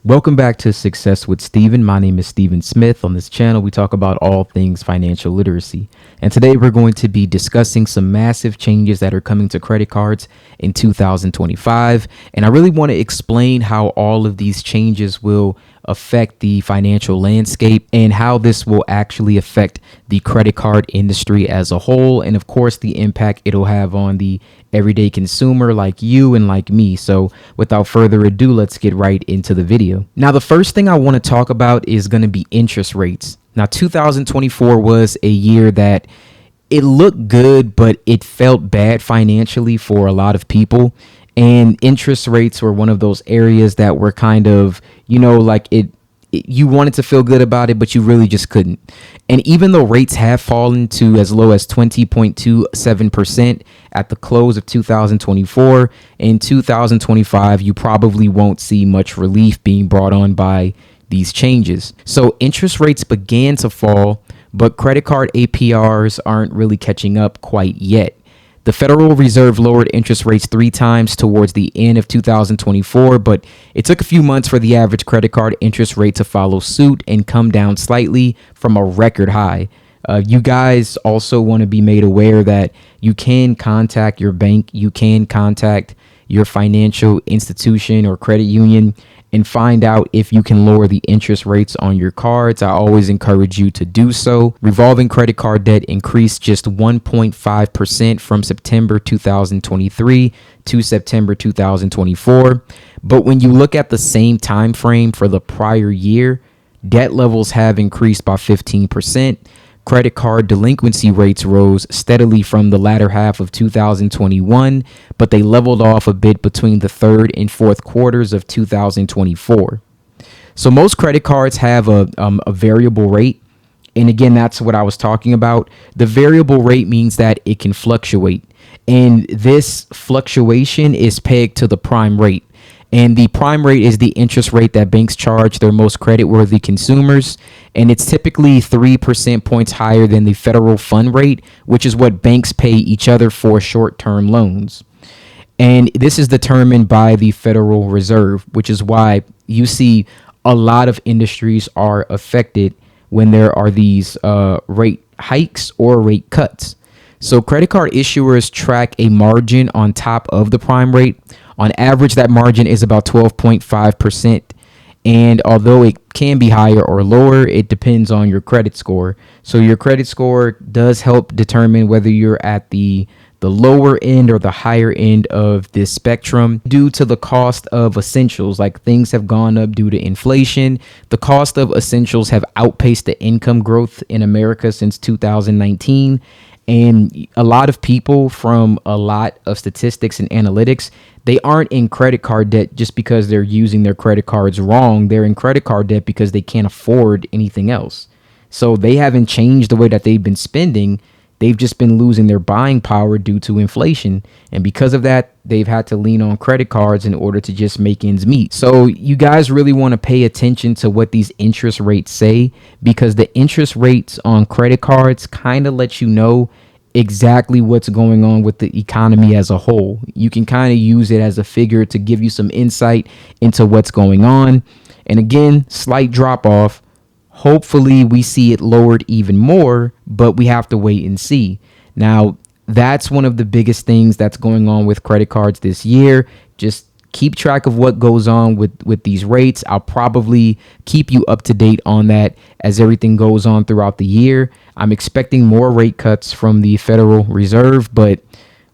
Welcome back to Success with Steven. My name is Steven Smith. On this channel, we talk about all things financial literacy. And today we're going to be discussing some massive changes that are coming to credit cards in 2025. And I really want to explain how all of these changes will affect the financial landscape and how this will actually affect the credit card industry as a whole. And of course, the impact it'll have on the everyday consumer like you and like me. So without further ado, let's get right into the video. Now, the first thing I want to talk about is going to be interest rates. Now, 2024 was a year that it looked good, but it felt bad financially for a lot of people. And interest rates were one of those areas that were kind of, you wanted to feel good about it, but you really just couldn't. And even though rates have fallen to as low as 20.27% at the close of 2024, in 2025, you probably won't see much relief being brought on by these changes. So interest rates began to fall, but credit card APRs aren't really catching up quite yet. The Federal Reserve lowered interest rates 3 times towards the end of 2024, but it took a few months for the average credit card interest rate to follow suit and come down slightly from a record high. You guys also want to be made aware that you can contact your bank, you can contact your financial institution or credit union and find out if you can lower the interest rates on your cards. I always encourage you to do so. Revolving credit card debt increased just 1.5% from September 2023 to September 2024. But when you look at the same time frame for the prior year, debt levels have increased by 15%. Credit card delinquency rates rose steadily from the latter half of 2021, but they leveled off a bit between the third and fourth quarters of 2024. So most credit cards have a variable rate. And again, that's what I was talking about. The variable rate means that it can fluctuate. And this fluctuation is pegged to the prime rate. And the prime rate is the interest rate that banks charge their most creditworthy consumers. And it's typically 3% points higher than the federal fund rate, which is what banks pay each other for short-term loans. And this is determined by the Federal Reserve, which is why you see a lot of industries are affected when there are these rate hikes or rate cuts. So credit card issuers track a margin on top of the prime rate. On average, that margin is about 12.5%. And although it can be higher or lower, it depends on your credit score. So your credit score does help determine whether you're at the lower end or the higher end of this spectrum. Due to the cost of essentials, like things have gone up due to inflation, the cost of essentials have outpaced the income growth in America since 2019. And a lot of people from a lot of statistics and analytics, they aren't in credit card debt just because they're using their credit cards wrong. They're in credit card debt because they can't afford anything else. So they haven't changed the way that they've been spending. They've just been losing their buying power due to inflation. And because of that, they've had to lean on credit cards in order to just make ends meet. So you guys really want to pay attention to what these interest rates say, because the interest rates on credit cards kind of let you know exactly what's going on with the economy as a whole. You can kind of use it as a figure to give you some insight into what's going on. And again, slight drop off. Hopefully we see it lowered even more, but we have to wait and see. Now, that's one of the biggest things that's going on with credit cards this year. Just keep track of what goes on with these rates. I'll probably keep you up to date on that as everything goes on throughout the year. I'm expecting more rate cuts from the Federal Reserve, but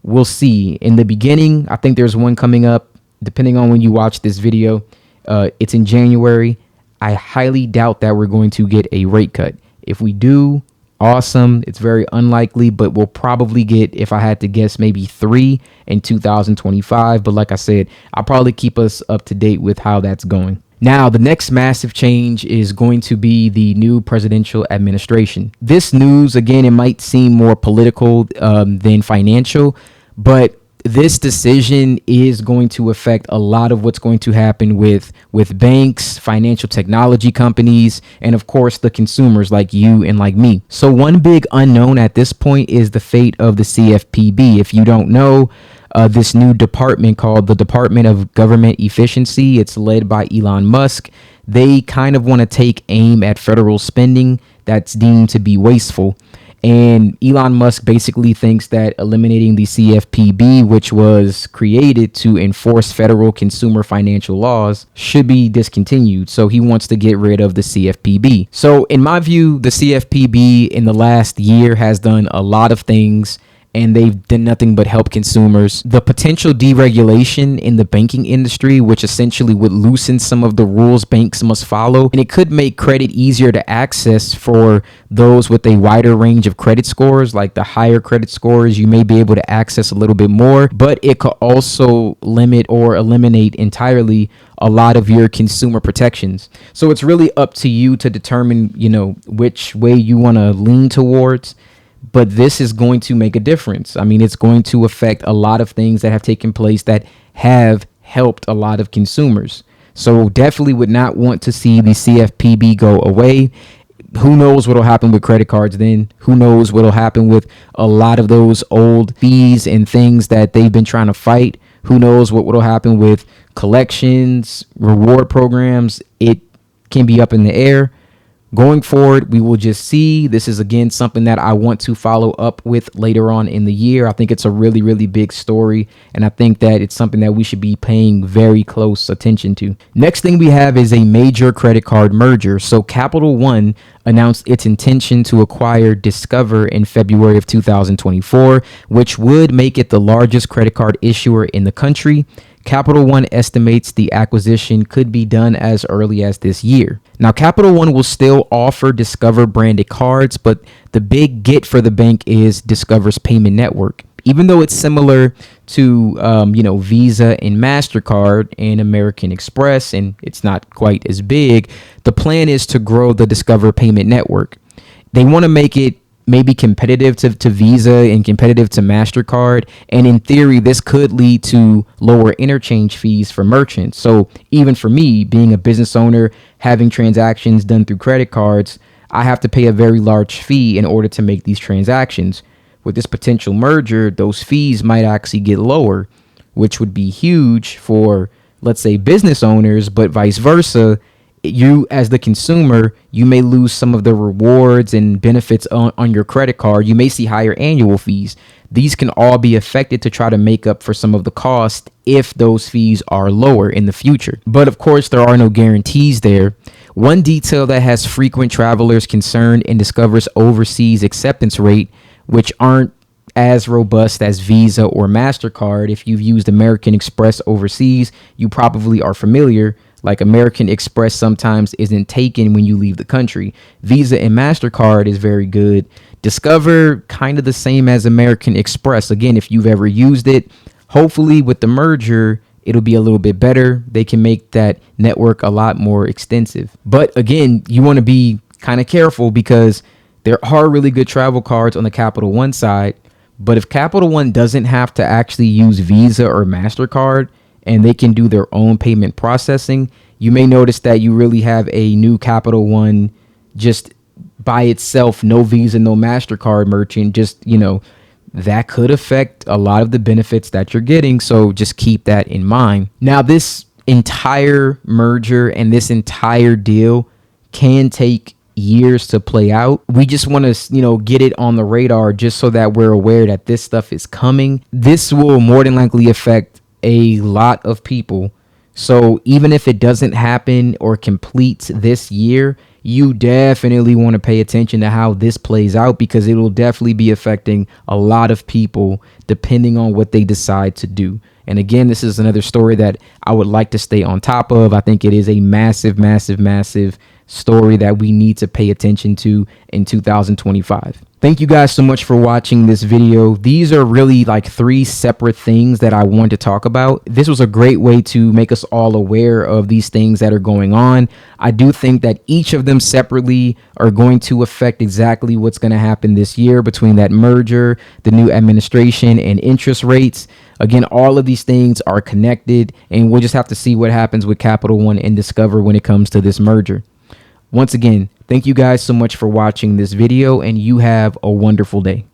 we'll see. In the beginning, I think there's one coming up, depending on when you watch this video. It's in January. I highly doubt that we're going to get a rate cut. If we do, awesome. It's very unlikely, but we'll probably get, if I had to guess, maybe 3 in 2025. But like I said, I'll probably keep us up to date with how that's going. Now, the next massive change is going to be the new presidential administration. This news, again, it might seem more political than financial, but this decision is going to affect a lot of what's going to happen with banks, financial technology companies, and of course the consumers like you and like me. So one big unknown at this point is the fate of the CFPB. If you don't know, this new department called the Department of Government Efficiency. It's led by Elon Musk. They kind of want to take aim at federal spending that's deemed to be wasteful. And Elon Musk basically thinks that eliminating the CFPB, which was created to enforce federal consumer financial laws, should be discontinued. So he wants to get rid of the CFPB. So in my view, the CFPB in the last year has done a lot of things, and they've done nothing but help consumers. The potential deregulation in the banking industry, which essentially would loosen some of the rules banks must follow, and it could make credit easier to access for those with a wider range of credit scores. Like the higher credit scores, you may be able to access a little bit more, but it could also limit or eliminate entirely a lot of your consumer protections. So it's really up to you to determine, which way you want to lean towards. But this is going to make a difference. I mean, it's going to affect a lot of things that have taken place that have helped a lot of consumers. So definitely would not want to see the CFPB go away. Who knows what will happen with credit cards then? Who knows what will happen with a lot of those old fees and things that they've been trying to fight? Who knows what will happen with collections, reward programs? It can be up in the air. Going forward, we will just see. This is, again, something that I want to follow up with later on in the year. I think it's a really, really big story, and I think that it's something that we should be paying very close attention to. Next thing we have is a major credit card merger. So Capital One announced its intention to acquire Discover in February of 2024, which would make it the largest credit card issuer in the country. Capital One estimates the acquisition could be done as early as this year. Now, Capital One will still offer Discover branded cards, but the big get for the bank is Discover's payment network. Even though it's similar to, Visa and MasterCard and American Express, and it's not quite as big, the plan is to grow the Discover payment network. They want to make it maybe competitive to Visa and competitive to MasterCard. And in theory, this could lead to lower interchange fees for merchants. So even for me, being a business owner, having transactions done through credit cards, I have to pay a very large fee in order to make these transactions. With this potential merger, those fees might actually get lower, which would be huge for, let's say, business owners, but vice versa. You, as the consumer, you may lose some of the rewards and benefits on your credit card. You may see higher annual fees. These can all be affected to try to make up for some of the cost if those fees are lower in the future. But of course, there are no guarantees there. One detail that has frequent travelers concerned in Discover's overseas acceptance rate, which aren't as robust as Visa or MasterCard. If you've used American Express overseas, you probably are familiar. Like American Express sometimes isn't taken when you leave the country. Visa and MasterCard is very good. Discover, kind of the same as American Express. Again, if you've ever used it, hopefully with the merger, it'll be a little bit better. They can make that network a lot more extensive. But again, you want to be kind of careful because there are really good travel cards on the Capital One side. But if Capital One doesn't have to actually use Visa or MasterCard, and they can do their own payment processing, you may notice that you really have a new Capital One just by itself, no Visa, no MasterCard merchant, that could affect a lot of the benefits that you're getting. So just keep that in mind. Now, this entire merger and this entire deal can take years to play out. We just want to, get it on the radar just so that we're aware that this stuff is coming. This will more than likely affect a lot of people. So even if it doesn't happen or complete this year, you definitely want to pay attention to how this plays out, because it will definitely be affecting a lot of people depending on what they decide to do. And again, this is another story that I would like to stay on top of. I think it is a massive, massive, massive story that we need to pay attention to in 2025. Thank you guys so much for watching this video. These are really like 3 separate things that I want to talk about. This was a great way to make us all aware of these things that are going on. I do think that each of them separately are going to affect exactly what's going to happen this year between that merger, the new administration, and interest rates. Again, all of these things are connected, and we'll just have to see what happens with Capital One and Discover when it comes to this merger. Once again, thank you guys so much for watching this video, and you have a wonderful day.